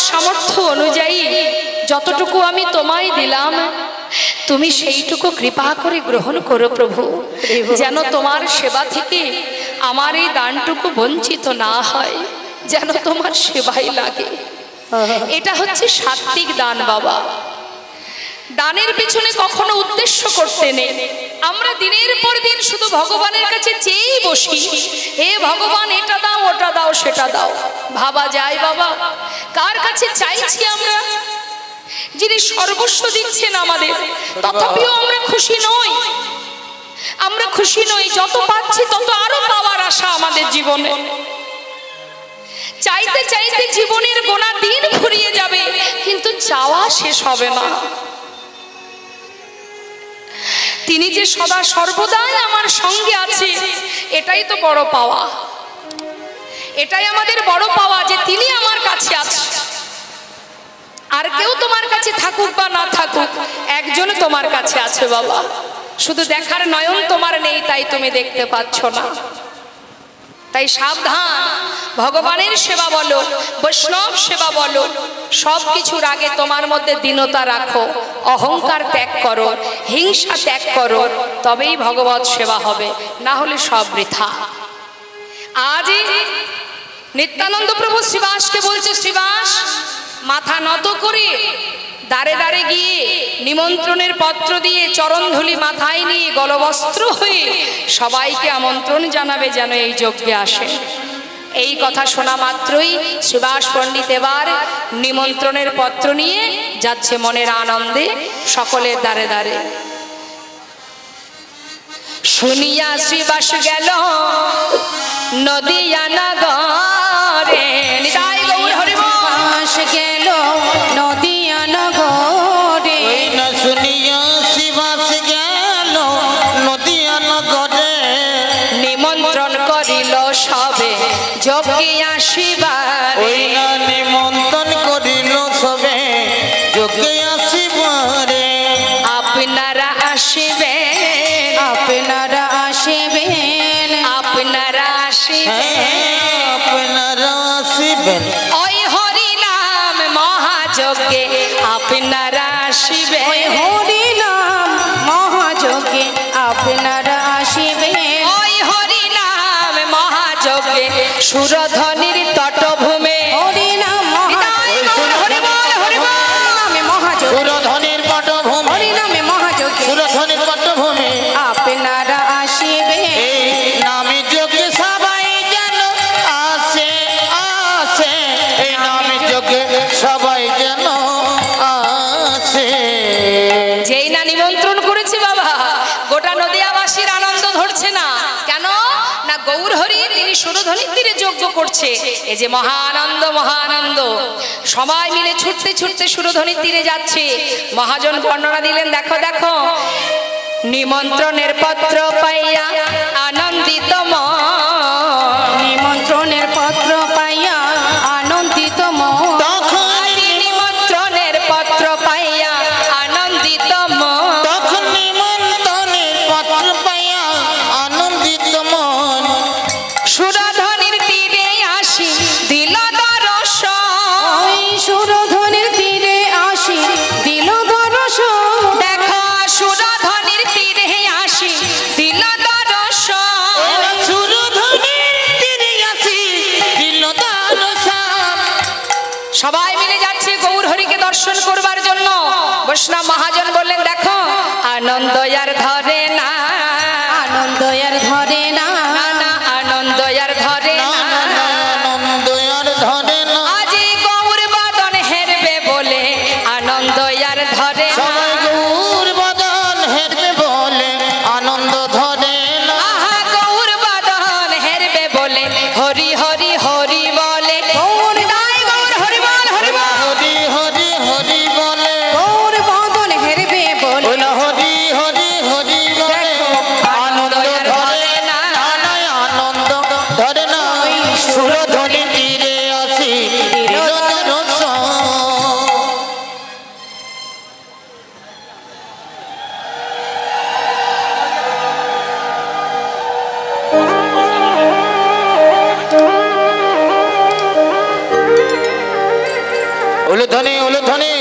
সামর্থ্য অনুযায়ী যতটুকু আমি তোমায় দিলাম তুমি সেইটুকু কৃপা করে গ্রহণ করো প্রভু, যেন তোমার সেবা থেকে আমার এই দানটুকু বঞ্চিত না হয়, যেন তোমার সেবাই লাগে। এটা হচ্ছে সাত্বিক দান বাবা। দানের পিছনে কখনো উদ্দেশ্য করতে নেই। আমরা দিনের পর দিন শুধু ভগবানের কাছে চেয়েই বসি, হে ভগবান এটা দাও ওটা দাও সেটা দাও। ভাবা যায় বাবা, কার কাছে চাইছি আমরা? যিনি সর্বস্ব দিচ্ছেন আমাদের, তথাপিও আমরা খুশি নই। আমরা খুশি নই, যত পাচ্ছি তত আরো পাওয়ার আশা আমাদের জীবনে। চাইতে চাইতে জীবনের গোনা দিন ফুরিয়ে যাবে, কিন্তু চাওয়া শেষ হবে না। তিনি যে সদা সর্বদাই আমার সঙ্গে আছে, এটাই তো বড় পাওয়া। এটাই আমাদের বড় পাওয়া যে তিনি আমার কাছে আছে। আর কেউ তোমার কাছে থাকুক বা না থাকুক, একজন তোমার কাছে আছে বাবা। শুধু দেখার নয়ন তোমার নেই, তাই তুমি দেখতে পাচ্ছ না। তাই সাবধান, ভগবানের সেবা বলো, বৈষ্ণব সেবা বলো, সব কিছুর আগে তোমার মধ্যে দীনতা রাখো, অহংকার ত্যাগ করো, হিংসা ত্যাগ করো, তবেই ভগবত সেবা হবে, না হলে সব বৃথা। আজ নিত্যানন্দ প্রভু শ্রীবাসকে বলছে, শ্রীবাস মাথা নত করে দাঁড়ে দাঁড়ে গিয়ে নিমন্ত্রণের পত্র দিয়ে চরণধুলি মাথায় নিয়ে গলবস্ত্র হয়ে সবাইকে আমন্ত্রণ জানাবে যেন এই যজ্ঞে আসে। এই কথা শোনা মাত্রই শ্রীবাস পণ্ডিত এবার নিমন্ত্রণের পত্র নিয়ে যাচ্ছে মনের আনন্দে সকলের দ্বারে দ্বারে। শুনিয়া শ্রীবাস গেল নদিয়া নগরে, নিতাই গৌর হরি বাস গেল নদিয়া নগরে। শুনিয়া শ্রীবাস গেল নদিয়া নগরে, নিমন্ত্রণ করিল সবে যজ্ঞে আসিবার। ওই না নিমন্ত্রণ করিল সবে যজ্ঞে আসিবারে। আপনারা আসিবেন, আপনারা আসিবেন, আপনারা আসিবেন, আপনারা আসিবেন, ওই হরি নাম মহাযজ্ঞে আপনারা আসিবেন। ওই হরি নাম মহাযজ্ঞে আপনারা আসিবেন, ওই হরি নাম মহাযজ্ঞে সুরধ্বনির তটভূমে। হরি নাম হরি বল হরি বল। নামে মহাযজ্ঞে, সুরধ্বনির পটভূমি, হরি নামে মহাযজ্ঞে সুরধ্বনির পটভূমি আপনারা আসিবেন। এই নামে যজ্ঞে সবাই যেন আসে আসে, এই নামে যজ্ঞে সবাই যেন আসে। যেই না নিমন্ত্রণ করেছি বাবা, গোটা নদিয়াবাসীর আনন্দ ধরছে না। কেন না গৌর হরি তিনি সুরধ্বনির তীরে যজ্ঞ করছে। এই যে মহানন্দ মহানন্দ, সবাই মিলে ছুটতে ছুটতে সুরধ্বনির তীরে যাচ্ছে। মহাজন বর্ণনা দিলেন, দেখো দেখো নিমন্ত্রণের পত্র পাইয়া আনন্দিত মন, নিমন্ত্রণের পত্র পাইয়া আনন্দিত মন, তখন নিমন্ত্রণের পত্র পাইয়া আনন্দিত মন, তখন নিমন্ত্রণের পত্র পাইয়া আনন্দিত মন, সুরধ্বনির তীরে আসি দিল দর্শন। ওই সুরধ্বনির তীরে আসি দিল দর্শন, দেখো সুরধ্বনির তীরে আসি দিল দর্শন। সুরধ্বনির তীরে আসি দিল দর্শন। সবাই মিলে যাচ্ছে গৌর হরিকে দর্শন করবার জন্য। বৈষ্ণব মহাজন বললেন, দেখো আনন্দ আর ধরে না, আনন্দ আর ধরে না, না না আনন্দ আর ধরে না। আনন্দ আর ধরে না, আজি গৌর বাদন হেরবে বলে আনন্দ আর ধরে না। সবাই গৌর বদন হেরবে বলে আনন্দ ধরে না। আহা গৌর বাদন হেরবে বলে হরি হরি হরি বলে। নিতাই গৌর হরি বল হরি বল। হরি হরি হরি বলে, গৌর বদন হেরবে বলে, হরি হরি হরি বলে আনন্দ আর ধরে উলুধ্বনি উলুধ্বনি।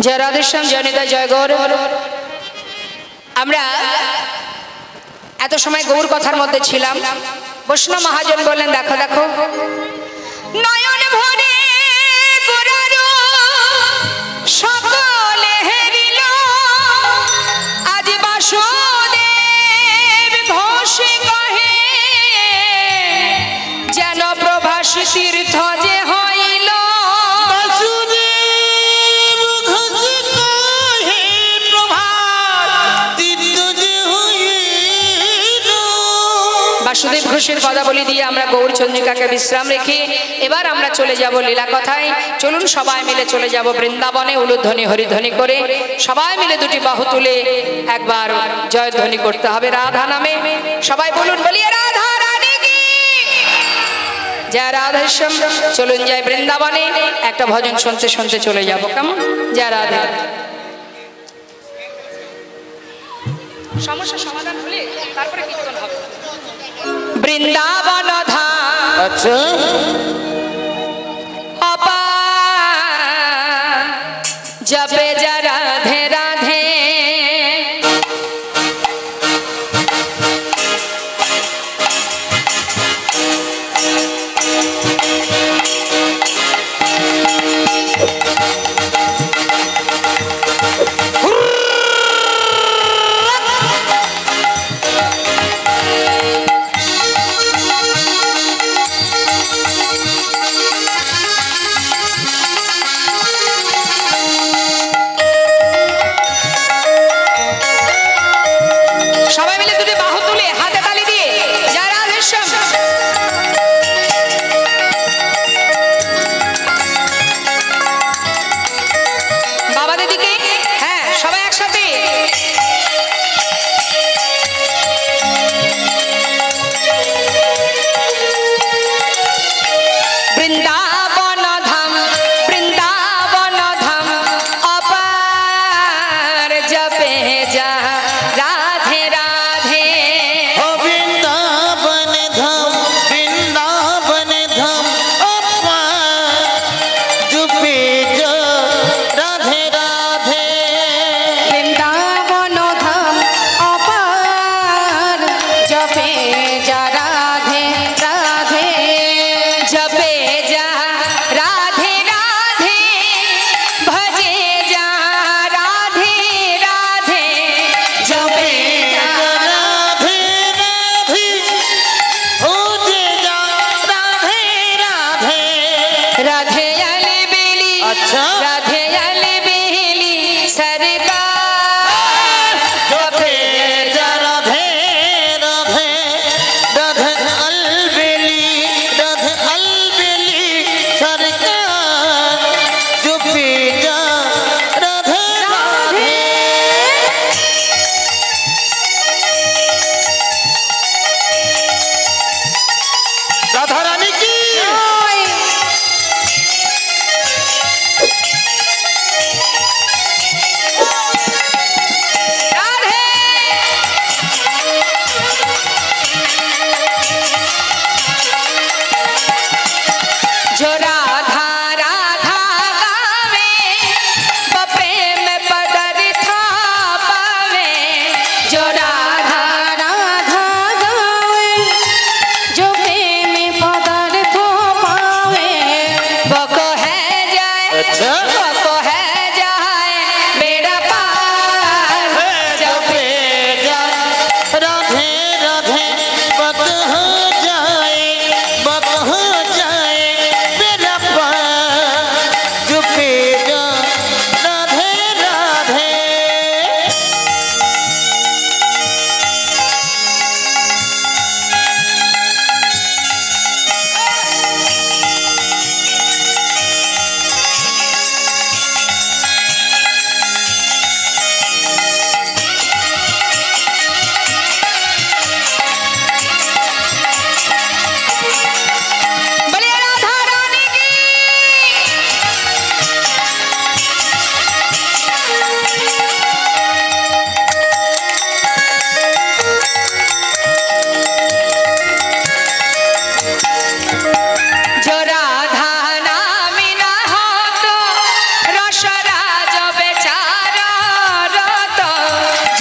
জয় রাধেশ্যাম, জয় নিতাই, জয় গৌর। আমরা এত সময় গৌর কথার মধ্যে ছিলাম। বৈষ্ণব মহাজন বললেন, দেখো দেখো নয়ন ভরে সকলে হেরিল, আজ বাসুদেব ঘোষে কহে, যেন প্রভাস তীর্থ যে হইল। বাসুদেব ঘোষের কথা বলি দিয়ে আমরা গৌর চন্দ্রিকাকে বিশ্রাম রেখে এবার আমরা চলে যাব লীলা কথায়। চলুন সবাই মিলে চলে যাব বৃন্দাবনে, উলুধ্বনি হরিধ্বনি করে সবাই মিলে দুটি বাহু তুলে একবার জয়ধ্বনি করতে হবে রাধা নামে। সবাই বলুন, বলিয়ে রাধা রানী কি জয়। রাধেশ্যাম, চলুন যাই বৃন্দাবনে, একটা ভজন শুনতে শুনতে চলে যাব। কেমন? জয় রাধা। সমস্যা সমাধান হলে তারপরে কীর্তন হবে। বৃন্দাবন ধাম আচ্ছা অপা জপে যা রাধে রাধে,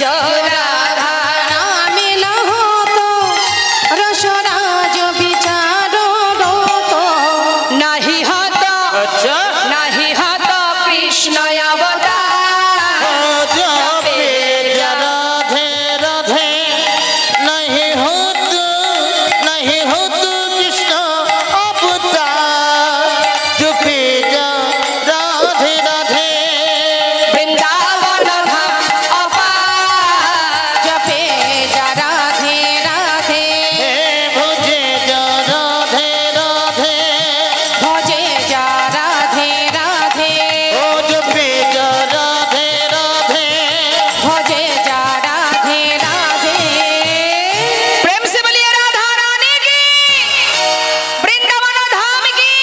জোড়া নামে না হতো রসরাজ বিচার রত নাহি হতো আচ্ছা নাহি হতো কৃষ্ণ অবতার जपे राधे राधे नहीं हो तू कृष्ण अवतार जपे राधे राधे বৃন্দাবন ধাম অপার জপে যা রাধে রাধে हे भजे राधे राधे ভজে যা রাধে রাধে ओ जपे राधे राधे ভজে যা রাধে রাধে प्रेम से बोलिए राधा रानी की, বৃন্দাবন ধাম কি।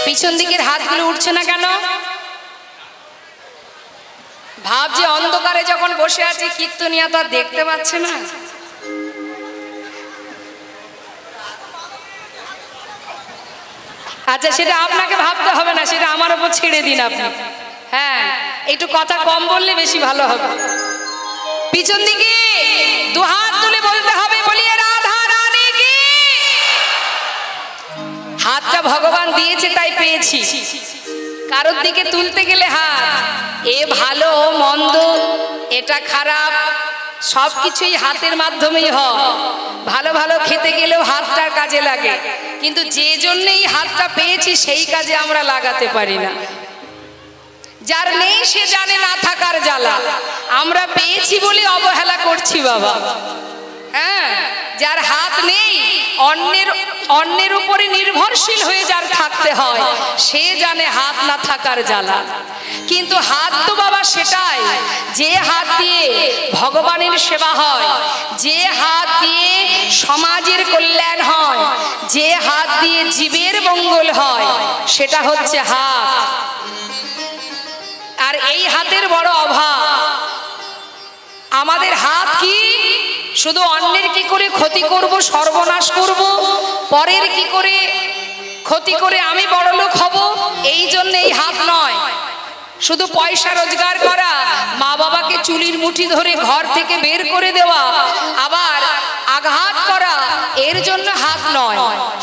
পিছন দিকের হাতগুলো উঠছে না কেন? ভাবছে অন্ধকারে যখন বসে আছি কীর্তনিয়া তো আর দেখতে পাচ্ছে না। আচ্ছা সেটা আপনাকে ভাবতে হবে না, সেটা আমার উপর ছেড়ে দিন আপনি। হ্যাঁ একটু কথা কম বললে বেশি ভালো হবে। পিছন দিকে দু হাত তুলে বলতে হবে বলিয়ে রাধা রানী কি। হাতটা ভগবান দিয়েছে তাই পেয়েছি। কারোর দিকে তুলতে গেলে হাত এ ভালো মন্দ এটা খারাপ সব কিছুই হাতের মাধ্যমেই হয়। ভালো ভালো খেতে গেলেও হাতটার কাজে লাগে, কিন্তু যে জন্যই হাতটা পেয়েছি সেই কাজে আমরা লাগাতে পারি না। যার নেই সে জানে না থাকার জ্বালা। আমরা পেয়েছি বলে অবহেলা করছি বাবা। হ্যাঁ যার হাত নেই অন্যের উপরে নির্ভরশীল হয়ে যার থাকতে হয় সে জানে হাত না থাকার জ্বালা। কিন্তু হাত তো বাবা সেটাই যে হাত দিয়ে ভগবানের সেবা হয়, যে হাত দিয়ে সমাজের কল্যাণ হয়, যে হাত দিয়ে জীবের মঙ্গল হয়, সেটা হচ্ছে হাত। আর এই হাতের বড় অভাব। আমাদের হাত কি শুধু অন্যের কি করে ক্ষতি করব, সর্বনাশ করব, পরের কি করে ক্ষতি করে আমি বড়লোক হব, এই জন্য এই হাত নয়। শুধু পয়সা রোজগার করা, মা বাবাকে চুলির মুঠি ধরে ঘর থেকে বের করে দেওয়া, আবার আঘাত করা, এর জন্য হাত নয়।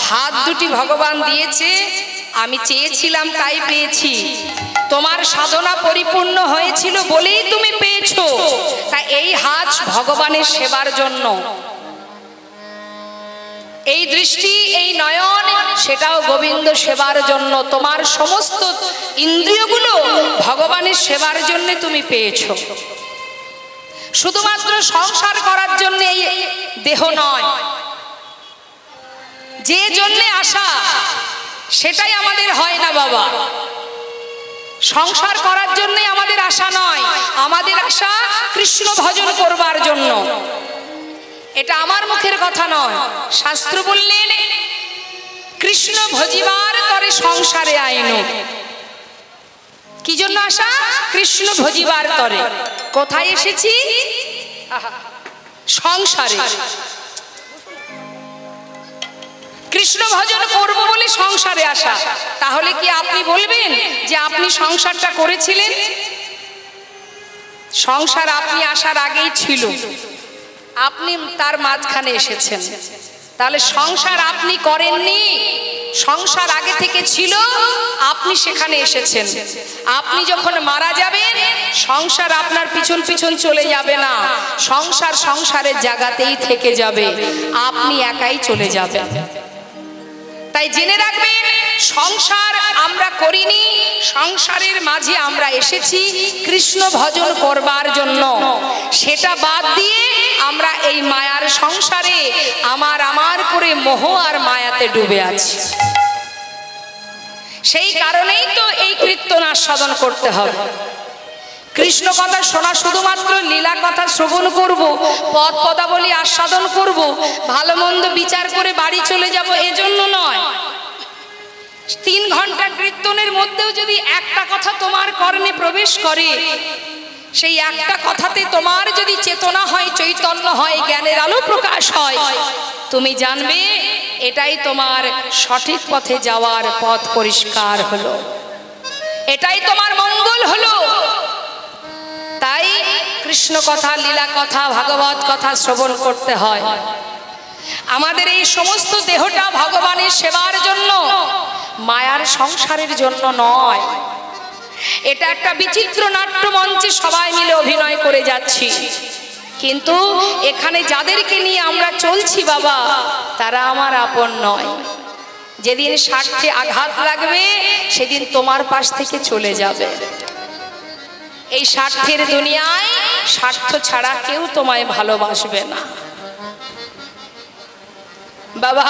হাত দুটি ভগবান দিয়েছে, আমি চেয়েছিলাম তাই পেয়েছি। তোমার সাধনা পরিপূর্ণ হয়েছিল বলেই তুমি পেয়েছো। তাই এই হাত ভগবানের সেবার জন্য, এই দৃষ্টি এই নয়ন সেটাও গোবিন্দ সেবার জন্য। তোমার সমস্ত ইন্দ্রিয়গুলো ভগবানের সেবার জন্য তুমি পেয়েছো। শুধুমাত্র সংসার করার জন্য এই দেহ নয়, যে জন্য আসা সেটাই আমাদের হয় না বাবা। সংসার করার জন্যই আমাদের আশা নয়, আমাদের আশা কৃষ্ণ ভজন করবার জন্য। এটা আমার মুখের কথা নয়, শাস্ত্র বললেন কৃষ্ণ ভজিবার তরে সংসারে আইন। কি জন্য আশা? কৃষ্ণ ভজিবার তরে। কোথায় এসেছি? সংসারে। কৃষ্ণ ভজন করব বলে সংসারে আসা। তাহলে কি আপনি বলবেন যে আপনি সংসারটা করেছিলেন? সংসার আপনি আসার আগেই ছিল, আপনি তার মাঝখানে এসেছেন। তাহলে সংসার আপনি করেননি, সংসার আগে থেকে ছিল, আপনি সেখানে এসেছেন। আপনি যখন মারা যাবেন সংসার আপনার পিছন পিছন চলে যাবে না, সংসার সংসারের জায়গাতেই থেকে যাবে, আপনি একাই চলে যাবেন। তাই জেনে রাখবেন সংসার আমরা করিনি, সংসারের মাঝে আমরা এসেছি কৃষ্ণ ভজন করবার জন্য। সেটা বাদ দিয়ে আমরা এই মায়ার সংসারে আমার করে মোহ আর মায়াতে ডুবে আছি। সেই কারণেই তো এই কীর্তন আস্বাদন করতে হবে। কৃষ্ণ কথা শোনা শুধুমাত্র লীলা কথা শ্রবণ করব, পদ পদাবলী আস্বাদন করব, ভালো মন্দ বিচার করে বাড়ি চলে যাব, এজন্য নয়। 3 ঘন্টা কীর্তনের মধ্যেও যদি একটা কথা তোমার কর্ণে প্রবেশ করে, সেই একটা কথাতে তোমার যদি চেতনা হয়, চৈতন্য হয়, জ্ঞানের আলো প্রকাশ হয়, তুমি জানবে এটাই তোমার সঠিক পথে যাওয়ার পথ পরিষ্কার হলো, এটাই তোমার মঙ্গল হলো। তাই কৃষ্ণ কথা, লীলা কথা, ভাগবত কথা শ্রবণ করতে হয়। আমাদের এই সমস্ত দেহটা ভগবানের সেবার জন্য, মায়ার সংসারের জন্য নয়। এটা একটা বিচিত্র নাট্য মঞ্চে সবাই মিলে অভিনয় করে যাচ্ছি, কিন্তু এখানে যাদেরকে নিয়ে আমরা চলছি বাবা, তারা আমার আপন নয়। যেদিন স্বার্থে আঘাত লাগবে সেদিন তোমার পাশ থেকে চলে যাবে। এই স্বার্থের দুনিয়ায় স্বার্থ ছাড়া কেউ তোমায় ভালোবাসবে না বাবা।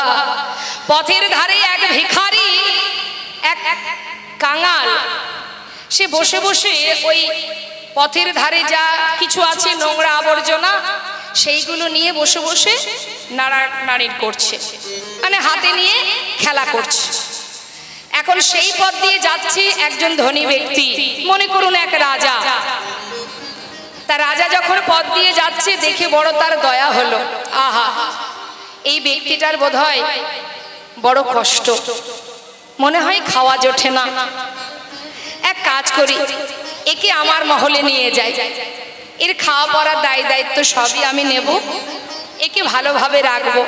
পথের ধারে এক ভিখারি, এক কাঙাল, সে বসে বসে ওই পথের ধারে যা কিছু আছে নোংরা আবর্জনা সেইগুলো নিয়ে বসে বসে নাড়ানাড়ি করছে, মানে হাতে নিয়ে খেলা করছে। এখন সেই পথ দিয়ে যাচ্ছে একজন ধনী ব্যক্তি, মনে করুন এক রাজা। তার রাজা যখন পথ দিয়ে যাচ্ছে দেখে বড় তার দয়া হলো, আহা এই ব্যক্তিটার বোধহয় বড় কষ্ট, মনে হয় খাওয়া জোটে না। এক কাজ করি, একে আমার মহলে নিয়ে যাই, এর খাওয়া পড়ার দায় দায়িত্ব সবই আমি নেব, একে ভালোভাবে রাখবো।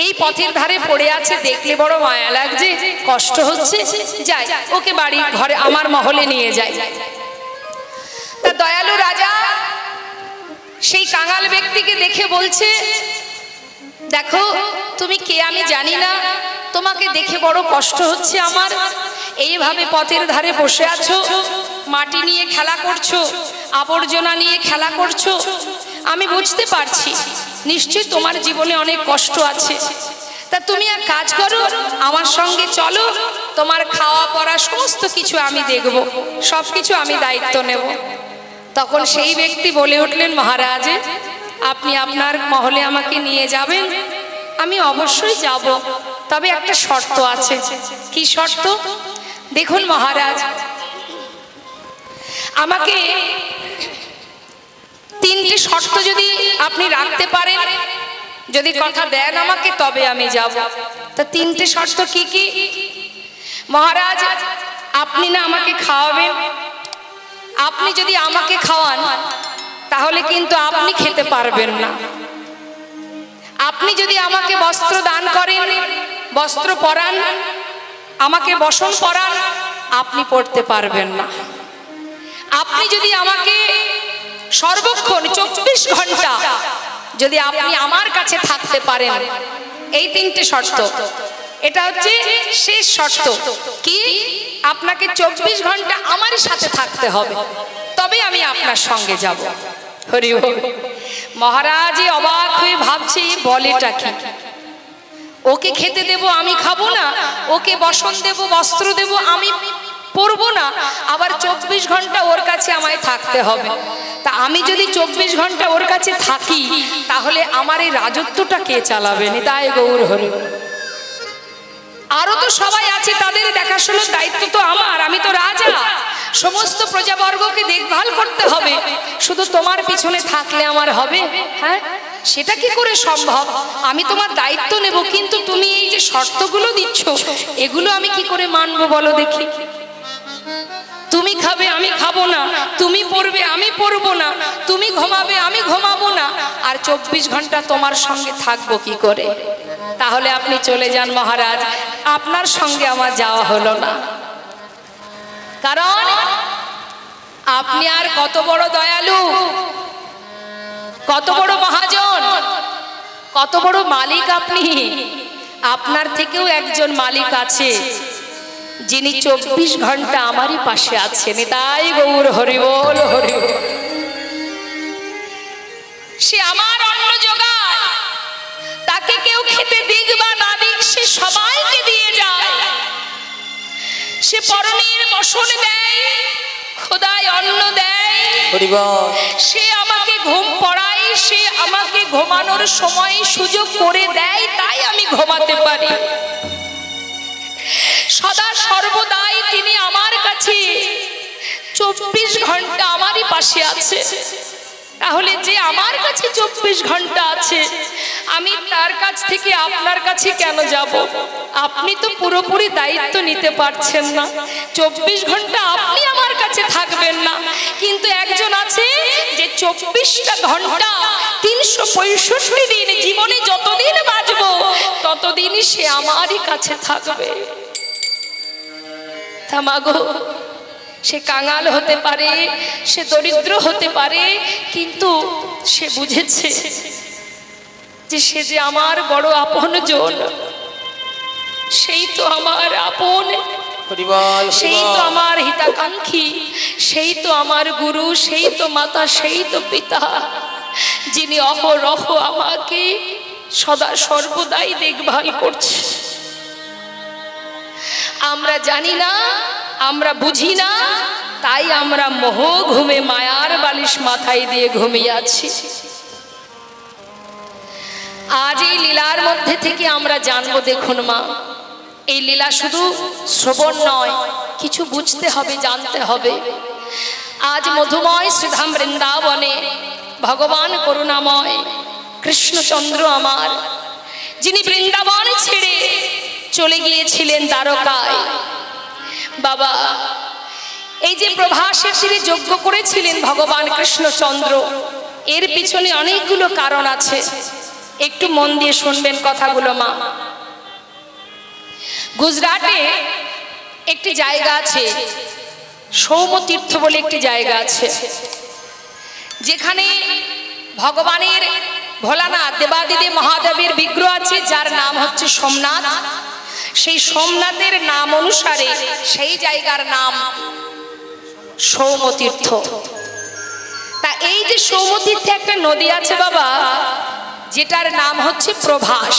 এই পথের ধারে পড়ে আছে, দেখলে বড় মায়া লাগছে, কষ্ট হচ্ছে, যাই ওকে বাড়ি ঘরে আমার মহলে নিয়ে যাই। তা দয়ালু রাজা সেই কাঙাল ব্যক্তিকে দেখে বলছে, দেখো তুমি কে আমি জানি না, তোমাকে দেখে বড় কষ্ট হচ্ছে আমার। এইভাবে পথের ধারে বসে আছো, মাটি নিয়ে খেলা করছো, আবর্জনা নিয়ে খেলা করছো, আমি বুঝতে পারছি নিশ্চয়ই তোমার জীবনে অনেক কষ্ট আছে। তা তুমি এক কাজ করো, আমার সঙ্গে চলো, তোমার খাওয়া পড়া সমস্ত কিছু আমি দেখব, সব কিছু আমি দায়িত্ব নেব। তখন সেই ব্যক্তি বলে উঠলেন, মহারাজ আপনি আপনার মহলে আমাকে নিয়ে যাবেন, আমি অবশ্যই যাব, তবে একটা শর্ত আছে। কি শর্ত? দেখুন মহারাজ, আমাকে তিনটি শর্ত যদি আপনি রাখতে পারেন, যদি কথা দেন আমাকে, তবে আমি যাব। তা তিনটি শর্ত কি কি? মহারাজ আপনি না আমাকে খাওয়াবেন, আপনি যদি আমাকে খাওয়ান তাহলে কিন্তু আপনি খেতে পারবেন না। আপনি যদি আমাকে বস্ত্র দান করেন, বস্ত্র পরান, আমাকে বসন পরান, আপনি পড়তে পারবেন না। আপনি যদি আমাকে সর্বক্ষণ 24 ঘন্টা যদি আপনি আমার কাছে থাকতে পারেন, এই তিনটে শর্ত, এটা হচ্ছে শেষ শর্ত। কি? আপনাকে 24 ঘন্টা আমার সাথে থাকতে হবে, তবে আমি আপনার সঙ্গে যাব। হরি বল। মহারাজ অবাক হয়ে ভাবছে, বলেটা কি? ওকে খেতে দেব আমি খাবো না, ওকে বসন দেব, বস্ত্র দেব আমি পরবো না, আবার 24 ঘন্টা ওর কাছে আমায় থাকতে হবে। তা আমি যদি 24 ঘন্টা ওর কাছে থাকি তাহলে আমার এই রাজত্বটা কে চালাবেন? তাই গৌর হরি। আরো তো সবাই আছে, তাদের দেখাশোনার দায়িত্ব তো আমার, আমি তো রাজা, সমস্ত প্রজাবর্গকে দেখভাল করতে হবে, শুধু তোমার পিছনে থাকলে আমার হবে? হ্যাঁ, সেটা কি করে সম্ভব? আমি তোমার দায়িত্ব নেব, কিন্তু তুমি এই যে শর্তগুলো দিচ্ছ এগুলো আমি কি করে মানবো বলো দেখি? তুমি খাবে আমি খাবো না, তুমি পড়বে আমি পড়বো না, তুমি ঘুমাবে আমি ঘুমাবো না, আর 24 ঘন্টা তোমার সঙ্গে থাকবো কি করে? তাহলে আপনি চলে যান মহারাজ, আপনার সঙ্গে আমার যাওয়া হলো না। কারণ আপনি আর কত বড় দয়ালু, কত বড় মহাজন, কত বড় মালিক আপনি। আপনার থেকেও একজন মালিক আছে যিনি 24 ঘন্টা আমারই পাশে আছেন। তাই গৌর হরি বল, হরি বল। সে আমার অন্ন যোগায়, তাকে কেউ খেতে দিক বা না দিক সে সবাইকে দিয়ে যায়। সে পরনের বসন দেয়, খোদায় অন্ন দেয়, সে আমাকে ঘুম পড়ায়, সে আমাকে ঘুমানোর সময় সুযোগ করে দেয়, তাই আমি ঘুমাতে পারি। সদা সর্বদাই তিনি আমার কাছে 24 ঘন্টা আমারই পাশে আছে। তাহলে যে আমার কাছে 24 ঘন্টা আছে, আমি তার কাছ থেকে আপনার কাছে কেন যাব? আপনি তো পুরোপুরি দায়িত্ব নিতে পারছেন না। 24 ঘন্টা আপনি আমার কাছে থাকবেন না, কিন্তু একজন আছে যে 24টা ঘন্টা 365 দিন জীবনে যতদিন বাঁচবো ততদিনই সে আমারই কাছে থাকবে। থামাগো, সে কাঙাল হতে পারে, সে দরিদ্র হতে পারে, কিন্তু সে বুঝেছে যে সে যে আমার বড় আপনজন, সেই তো আমার আপন, সেই তো আমার হিতাকাঙ্ক্ষী, সেই তো আমার গুরু, সেই তো মাতা, সেই তো পিতা, যিনি অহরহ আমাকে সদা সর্বদাই দেখভাল করছে। আমরা জানি না, আমরা বুঝি না, তাই আমরা মোহ ঘুমে মায়ার বালিশ মাথায় দিয়ে ঘুমিয়ে আছি। আজ এই লীলার মধ্যে থেকে আমরা জানবো, দেখুন মা, এই লীলা শুধু শ্রবণ নয়, কিছু বুঝতে হবে, জানতে হবে। আজ মধুময় শ্রীধাম বৃন্দাবনে ভগবান করুণাময় কৃষ্ণচন্দ্র আমার, যিনি বৃন্দাবন ছেড়ে চলে গিয়েছিলেন দ্বারকায়। বাবা, এই যে প্রভাসের তীরে যজ্ঞ করেছিলেন ভগবান কৃষ্ণচন্দ্র, এর পিছনে অনেকগুলো কারণ আছে। একটু মন দিয়ে শুনবেন কথাগুলো মা। গুজরাটে একটি জায়গা আছে, সৌমতীর্থ বলে একটি জায়গা আছে, যেখানে ভগবানের ভোলানাথ দেবাদিদেব মহাদেবের বিগ্রহ আছে, যার নাম হচ্ছে সোমনাথ। সেই সোমনাথের নাম অনুসারে সেই জায়গার নাম সৌমতীর্থ। তা এই যে সৌমতীর্থে একটা নদী আছে বাবা, যেটার নাম হচ্ছে প্রভাস।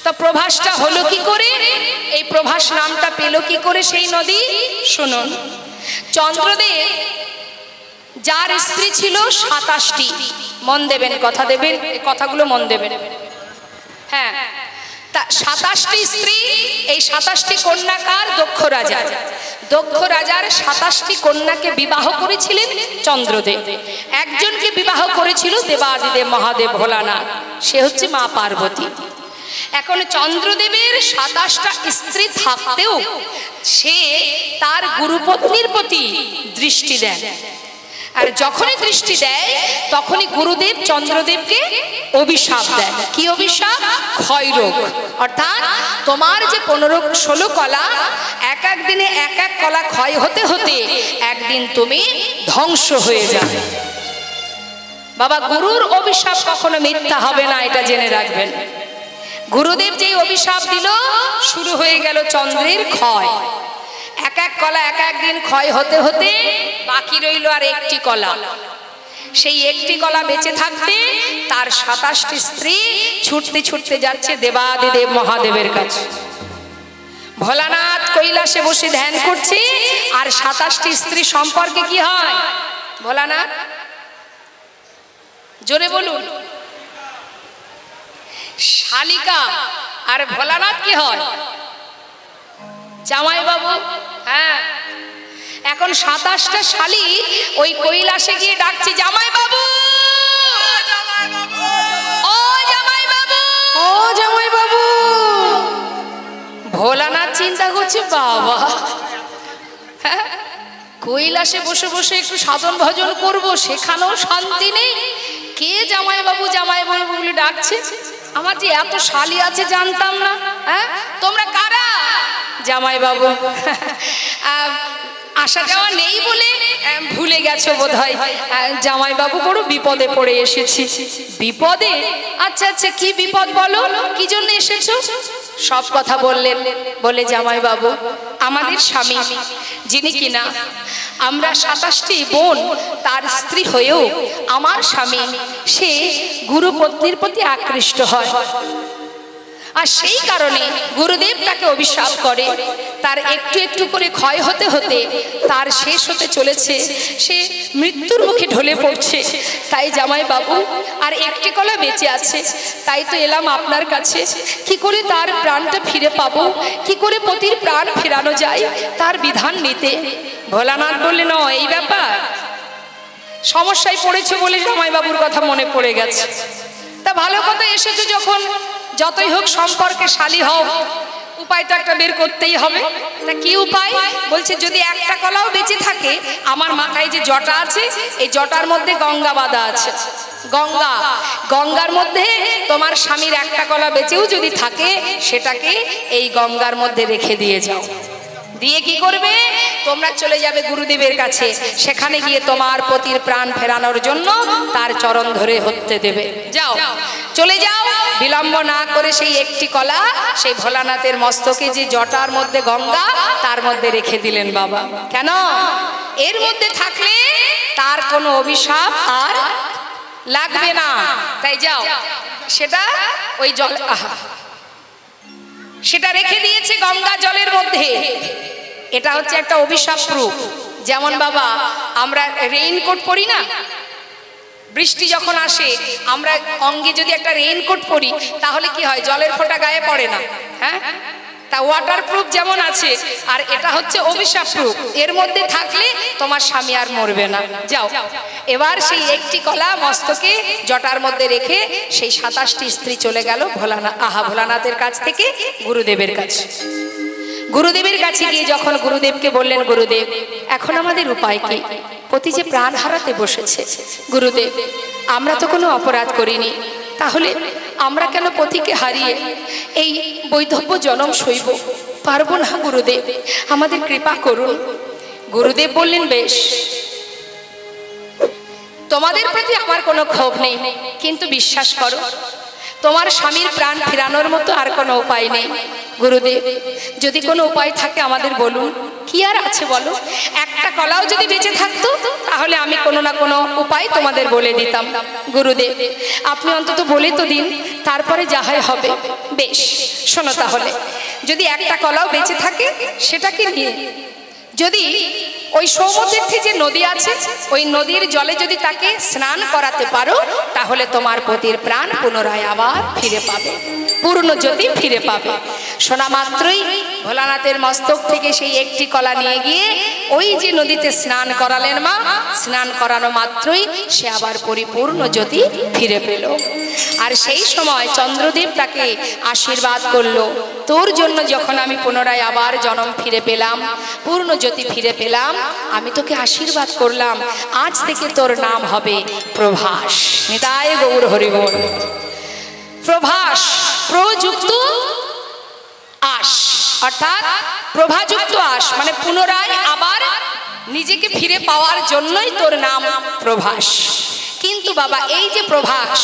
তা প্রভাসটা হলো কি করে, এই প্রভাস নামটা পেল কি করে সেই নদী? শুনুন, চন্দ্রদেব যার স্ত্রী ছিল 27টি, মন দেবেন, কথা দেবেন, কথাগুলো মন দেবেন। হ্যাঁ, তা 27টি স্ত্রী, এই 27টি কন্যাকার দক্ষ রাজা। দক্ষ রাজার 27টি কন্যাকে বিবাহ করেছিলেন চন্দ্রদেব। একজনকে বিবাহ করেছিল দেবাদিদেব মহাদেব ভোলানাথ, সে হচ্ছে মা পার্বতী। এখন চন্দ্রদেবের 27টা স্ত্রী থাকতেও সে তার গুরুপত্নীর প্রতি দৃষ্টি দেন, আর যখনই দৃষ্টি দেয় তখনই গুরুদেব চন্দ্রদেবকে অভিশাপ দেন। কি অভিশাপ? ক্ষয় রোগ। অর্থাৎ তোমার যে 15-16 কলা, এক এক দিনে এক এক কলা ক্ষয় হতে হতে একদিন তুমি ধ্বংস হয়ে যাবে। বাবা, গুরুর অভিশাপ কখনো মিথ্যা হবে না, এটা জেনে রাখবেন। গুরুদেব যেই অভিশাপ দিল, শুরু হয়ে গেল চন্দ্রের ক্ষয়। এক এক কলা এক এক দিন ক্ষয় হতে হতে বাকি রইল আর একটি কলা। সেই একটি কলা বেঁচে থাকতে তার 27টি স্ত্রী ছুটতে ছুটতে যাচ্ছে দেবাদিদেব মহাদেবের কাছে। ভোলানাথ কৈলাসে বসে ধ্যান করছে, আর 27টি স্ত্রী সম্পর্কে কি হয়? ভোলানাথ, জোরে বলুন। শালিকা আর ভোলানাথ কি হয়? জামাই বাবু। হ্যাঁ, এখন 27টা শালি ওই কৈলাসে গিয়ে ডাকছে, জামাই বাবু, ও জামাই বাবু, ও জামাই বাবু। ভোলানাথ চিন্তা করছে, বাবা, কৈলাসে বসে বসে একটু সাধন ভজন করব, সেখানেও শান্তি নেই। কে জামাই বাবু জামাই বাবু বলে ডাকছে? আমার যে এত শালি আছে জানতাম না। হ্যাঁ, তোমরা কারা? জামাই বাবু। আসা যাওয়া নেই বলে ভুলে গেছো বোধহয়। জামাই বাবু, বড় বিপদে পড়ে এসেছি। বিপদে? আচ্ছা আচ্ছা, কি বিপদ বলো, কি জন্য এসেছো? সব কথা বললেন। বলে, জামাই বাবু, আমাদের স্বামী, যিনি কিনা আমরা 27টি বোন তার স্ত্রী হয়েও আমার স্বামী সে গুরুপত্নীর প্রতি আকৃষ্ট হয়, আর সেই কারণে গুরুদেব তাকে অভিশাপ করে। তার একটু একটু করে ক্ষয় হতে হতে তার শেষ হতে চলেছে, সে মৃত্যুর মুখে ঢলে পড়ছে। তাই জামাই বাবু, আর একটি কলা বেঁচে আছে, তাই তো এলাম আপনার কাছে। কি করে তার প্রাণটা ফিরে পাবো, কি করে পতির প্রাণ ফেরানো যায়, তার বিধান নিতে। ভোলানাথ বললেন, এই ব্যাপার, সমস্যায় পড়েছো বলে জামাইবাবুর কথা মনে পড়ে গেছে। তা ভালো কথা, এসেছো যখন, যতই হোক সম্পর্কে শালী হও, উপায় তো একটা বের করতেই হবে। তা কি উপায়? বলছে যদি একটা কলাও বেঁচে থাকে, আমার মাথায় যে জটা আছে এই জটার মধ্যে গঙ্গা বাঁধা আছে, গঙ্গা, গঙ্গার মধ্যে তোমার স্বামীর একটা কলা বেঁচেও যদি থাকে, সেটাকে এই গঙ্গার মধ্যে রেখে দিয়ে যাও। দিয়ে কি করবে? তোমরা চলে যাবে গুরুদেবের কাছে, সেখানে গিয়ে তোমার পতির প্রাণ ফেরানোর জন্য তার চরণ ধরে হতে দেবে। যাও, চলে যাও, বিলম্ব না করে সেই একটি কলা সেই ভোলানাথের মস্তকে যে জটার মধ্যে গঙ্গা, তার মধ্যে রেখে দিলেন বাবা। কেন? এর মধ্যে থাকলে তার কোনো অভিশাপ আর লাগবে না। তাই যাও, সেটা ওই জল, সেটা রেখে দিয়েছে গঙ্গা জলের মধ্যে। এটা হচ্ছে একটা অভিশাপ প্রুফ। যেমন বাবা আমরা রেইনকোট পরি না, বৃষ্টি যখন আসে আমরা অঙ্গে যদি একটা রেইনকোট পরি, তাহলে কি হয়? জলের ফোঁটা গায়ে পড়ে না। হ্যাঁ, তা ওয়াটার প্রুফ যেমন আছে, আর এটা হচ্ছে অভিশাপ প্রুফ। এর মধ্যে থাকলে তোমার স্বামী আর মরবে না। যাও, এবার সেই একটি কলা মস্তকে জটার মধ্যে রেখে সেই 27টি স্ত্রী চলে গেল ভোলানাথের কাছ থেকে গুরুদেবের কাছে। গুরুদেবের কাছে গিয়ে যখন গুরুদেবকে বললেন, গুরুদেব এখন আমাদের উপায় কি? পতি যে প্রাণ হারাতে বসেছে, গুরুদেব আমরা তো কোনো অপরাধ করিনি, তাহলে আমরা কেন পতিকে হারিয়ে এই বৈধব্য জনম সইব? পারবো না গুরুদেব, আমাদের কৃপা করুন। গুরুদেব বললেন, বেশ, তোমাদের প্রতি আমার কোনো ক্ষোভ নেই, কিন্তু বিশ্বাস করো তোমার স্বামীর প্রাণ ফেরানোর মতো আর কোনো উপায় নেই। গুরুদেব যদি কোনো উপায় থাকে আমাদের বলুন। কি আর আছে বলো? একটা কলাও যদি বেঁচে থাকতো, তাহলে আমি কোনো না কোনো উপায় তোমাদের বলে দিতাম। গুরুদেব আপনি অন্তত বলে তো দিন, তারপরে যাহাই হবে। বেশ, শোনো তাহলে, যদি একটা কলাও বেঁচে থাকে, সেটাকে নিয়ে যদি ওই সৌমতীর্থে যে নদী আছে, ওই নদীর জলে যদি তাকে স্নান করাতে পারো, তাহলে তোমার পতির প্রাণ পুনরায় আবার ফিরে পাবে, পূর্ণ জ্যোতি ফিরে পাবে। শোনা মাত্রই ভোলানাথের মস্তক থেকে সেই একটি কলা নিয়ে গিয়ে ওই যে নদীতে স্নান করালেন মা, স্নান করানো মাত্রই সে আবার পরিপূর্ণ জ্যোতি ফিরে পেল। আর সেই সময় চন্দ্রদেব তাকে আশীর্বাদ করলো, তোর জন্য যখন আমি পুনরায় আবার জন্ম ফিরে পেলাম, পূর্ণ জ্যোতি ফিরে পেলাম, আমি তোকে আশীর্বাদ করলাম, আজ থেকে তোর নাম হবে প্রভাস। নিতাই গৌর হরি বল। প্রভাস, প্রযুক্ত আশ, অর্থাৎ প্রভাযুক্ত আশ, মানে পুনরায় আবার নিজেকে ফিরে পাওয়ার জন্যই তোর নাম প্রভাস। কিন্তু বাবা এই যে প্রভাস,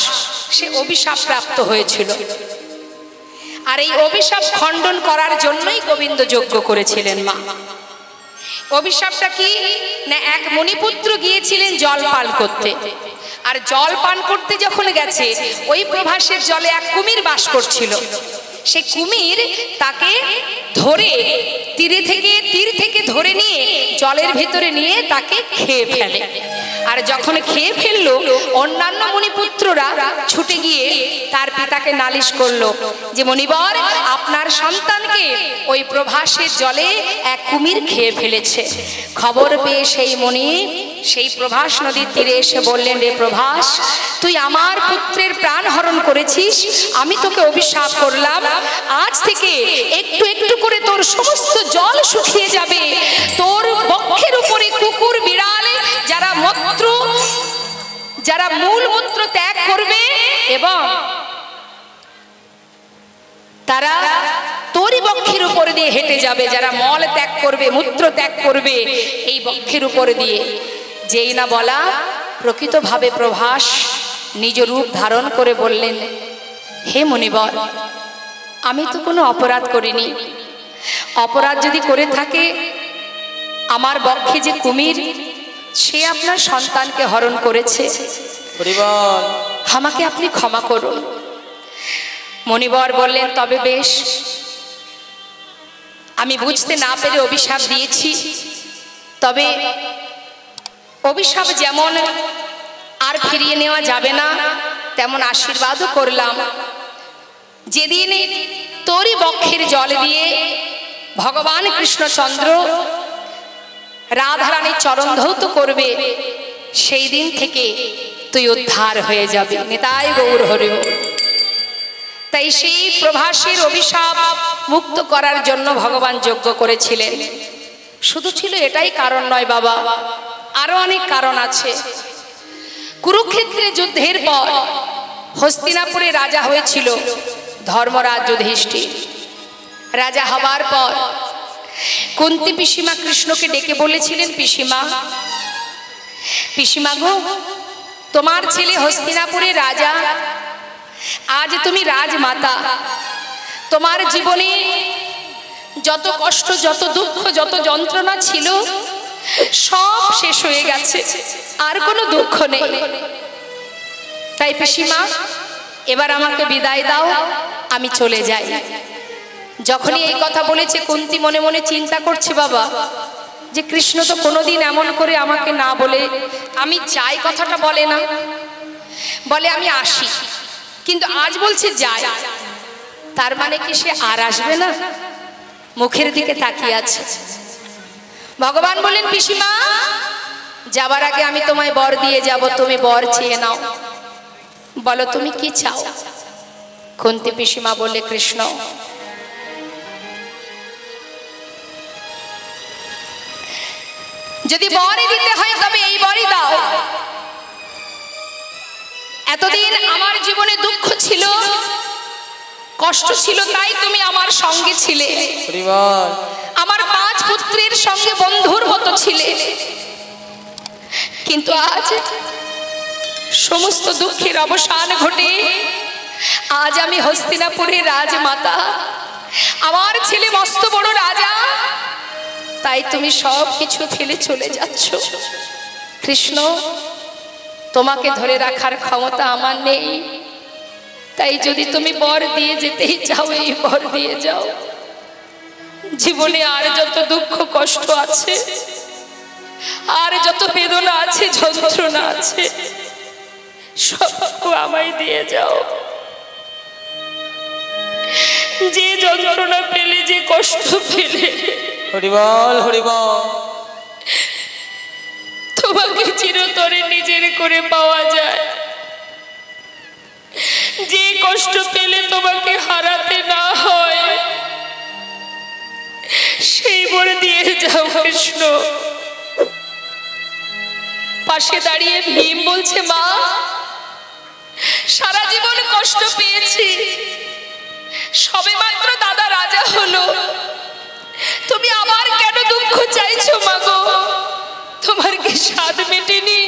সে অভিশাপ প্রাপ্ত হয়েছিল, আর এই অভিশাপ খণ্ডন করার জন্যই গোবিন্দ যজ্ঞ করেছিলেন মা। অভিশাপটা কি না, এক মণিপুত্র গিয়েছিলেন জল পান করতে, আর জল পান করতে যখন গেছে, ওই প্রভাসের জলে এক কুমির বাস করছিল। সে কুমির তাকে ধরে তীর থেকে ধরে নিয়ে জলের ভেতরে নিয়ে তাকে খেয়ে ফেলে। আর যখন খেয়ে ফেললো, অন্যান্য মণিপুত্ররা ছুটে গিয়ে তার পিতাকে নালিশ করলো যে মণিবর, আপনার সন্তানকে ওই প্রভাসের জলে এক কুমির খেয়ে ফেলেছে। খবর পেয়ে সেই মণি সেই প্রভাস নদীর তীরে এসে বললেন, রে প্রভাস, তুই আমার পুত্রের প্রাণ হরণ করেছিস, আমি তোকে অভিশাপ করলাম, আজ থেকে একটু একটু করে তোর সমস্ত জল শুকিয়ে যাবে, তোর বক্ষের উপরে কুকুর বিড়াল যারা মূল মূত্র ত্যাগ করবে, এবং তারা তোরই বক্ষের উপর দিয়ে হেঁটে যাবে, যারা মল ত্যাগ করবে, মূত্র ত্যাগ করবে এই বক্ষের উপর দিয়ে। যেই না বলা, প্রকৃতভাবে প্রভাস নিজ রূপ ধারণ করে বললেন, হে মুনিবর, আমি তো কোনো অপরাধ করিনি, অপরাধ যদি করে থাকে, আমার বক্ষে যে কুমির, সে আপনার সন্তানকে হরণ করেছে, আমাকে আপনি ক্ষমা করুন। মণিবর বললেন, তবে বেশ, আমি বুঝতে না পেরে অভিশাপ দিয়েছি, তবে অভিশাপ যেমন আর ফিরিয়ে নেওয়া যাবে না, তেমন আশীর্বাদও করলাম। যেদিন তোরই বক্ষের জল দিয়ে ভগবান কৃষ্ণচন্দ্র রাধারানীর চরণ ধৌত করবে, সেই দিন থেকে তুই উদ্ধার হয়ে যাবি। নিতাই গৌর হরি বল। তাই সেই প্রভাসের অভিশাপ মুক্ত করার জন্য ভগবান যজ্ঞ করেছিলেন। শুধু ছিল এটাই কারণ নয় বাবা, আরো অনেক কারণ আছে। কুরুক্ষেত্রে যুদ্ধের পর হস্তিনাপুরে রাজা হয়েছিল ধর্মরাজ যুধিষ্ঠির। রাজা হবার পর কুন্তী পিসিমা কৃষ্ণকে ডেকে বলেছিলেন, পিসিমা, পিসিমা গো, তোমার ছেলে হস্তিনাপুরে রাজা, আজ তুমি রাজমাতা, তোমার জীবনে যত কষ্ট, যত দুঃখ, যত যন্ত্রণা ছিল সব শেষ হয়ে গেছে, আর কোনো দুঃখ নেই। তাই পিসিমা, এবার আমাকে বিদায় দাও, আমি চলে যাই। যখনই এই কথা বলেছে কুন্তী মনে মনে চিন্তা করছে, বাবা, যে কৃষ্ণ তো কোনোদিন এমন করে আমাকে না বলে আমি যাই কথাটা বলে না, বলে আমি আসি, কিন্তু আজ বলছে যাই, তার মানে কি সে আর আসবে না? মুখের দিকে তাকিয়ে আছে। ভগবান বলেন, পিসিমা, যাবার আগে আমি তোমায় বর দিয়ে যাব, তুমি বর চেয়ে নাও, বলো তুমি কি চাও। কুন্তী পিসিমা বলে, কৃষ্ণ, যদি বরই দিতে হয় তবে এই বরই দাও। এতদিন আমার জীবনে দুঃখ ছিল, কষ্ট ছিল, তাই তুমি আমার সঙ্গে ছিলে, আমার 5 পুত্রের সঙ্গে বন্ধুর মতো ছিলে, কিন্তু আজ সমস্ত দুঃখের অবসান ঘটে আজ আমি হস্তিনাপুরের রাজমাতা, আমার ছেলে মস্ত বড় রাজা, তাই তুমি সব কিছু ফেলে চলে যাচ্ছ। কৃষ্ণ, তোমাকে ধরে রাখার ক্ষমতা আমার নেই, তাই যদি তুমি বর দিয়ে যেতেই চাও, এই বর দিয়ে যাও। জীবনে আর যত দুঃখ কষ্ট আছে, আর যত বেদনা আছে, যন্ত্রণা আছে, সবটুকু আমায় দিয়ে যাও। যে যন্ত্রণা পেলে, যে কষ্ট পেলে, হরিবল হরিবল, তোমাকে চিরতরে নিজের করে পাওয়া যায়। যে কষ্ট পেলে তোমাকে হারাতে না হয়, সেই বর দিয়ে যাও কৃষ্ণ। পাশে দাঁড়িয়ে ভীম বলছে, মা, সারা জীবন কষ্ট পেয়েছি, সবে মাত্র দাদা রাজা হলো, তুমি আবার কেন দুঃখ চাইছো মা গো? তোমার কি স্বাদ মেটেনি?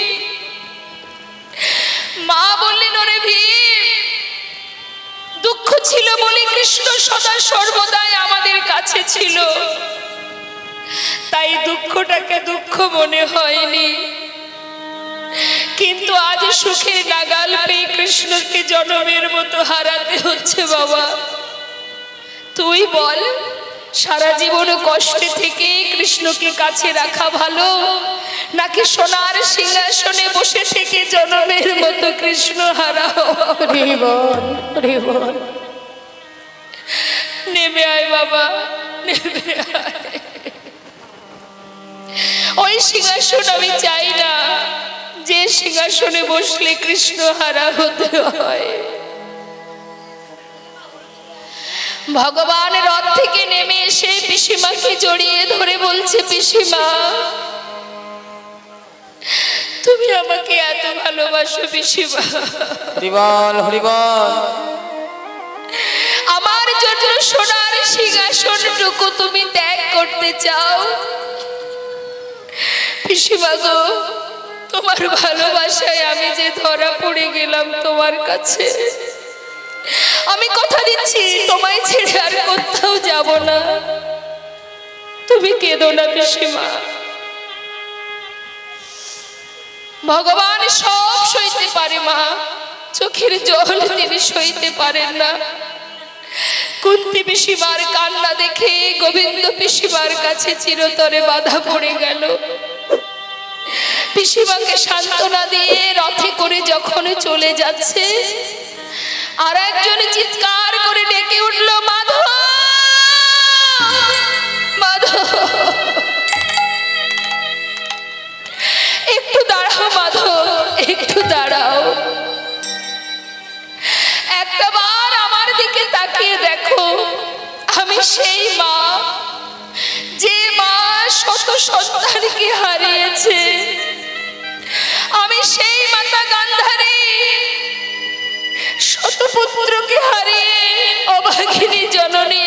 মা বললেন, ওরে ভীম, দুঃখ ছিল বলে কৃষ্ণ সদা সর্বদাই আমাদের কাছে ছিল, তাই দুঃখটাকে দুঃখ মনে হয়নি, কিন্তু আজ সুখের নাগাল পেয়ে কৃষ্ণকে জনমের মতো হারাতে হচ্ছে। বাবা, তুই বল, সারা জীবন কষ্টে থেকে কৃষ্ণকে কাছে রাখা ভালো, নাকি সোনার সিংহাসনে বসে থেকে জনমের মতো কৃষ্ণ হারাও? নেমে আয় বাবা, নেমে আয়। ওই সিংহাসন আমি চাই না, যে সিংহাসনে বসলে কৃষ্ণ হারা হতে হয়। ভগবান রথ থেকে নেমে এসে পিসিমাকে জড়িয়ে ধরে বলছে, পিসিমা, তুমি আমাকে এত ভালোবাসো পিসিমা, হরিবল হরিবল, আমার জন্য সোনার সিংহাসনটুকু তুমি ত্যাগ করতে চাও? পিসিমা গো, তোমার ভালোবাসায় আমি যে ধরা পড়ে গেলাম তোমার কাছে, আমি কথা দিচ্ছি তোমায় ছেড়ে আর কোথাও যাব না, তুমি কেঁদো না পিসিমা। ভগবান সব সইতে পারে মা, চোখের জল তিনি সইতে পারেন না। কুন্তী পিসিমার কান্না দেখে গোবিন্দ পিসিমার কাছে চিরতরে বাধা পড়ে গেল। পিসিমাকে সান্ত্বনা দিয়ে রথে করে যখন চলে যাচ্ছে, আর একজন চিৎকার করে ডেকে উঠল, মাধব, মাধব, একটু দাঁড়াও মাধব, সেই মা যে মা শত সন্তানকে হারিয়েছে।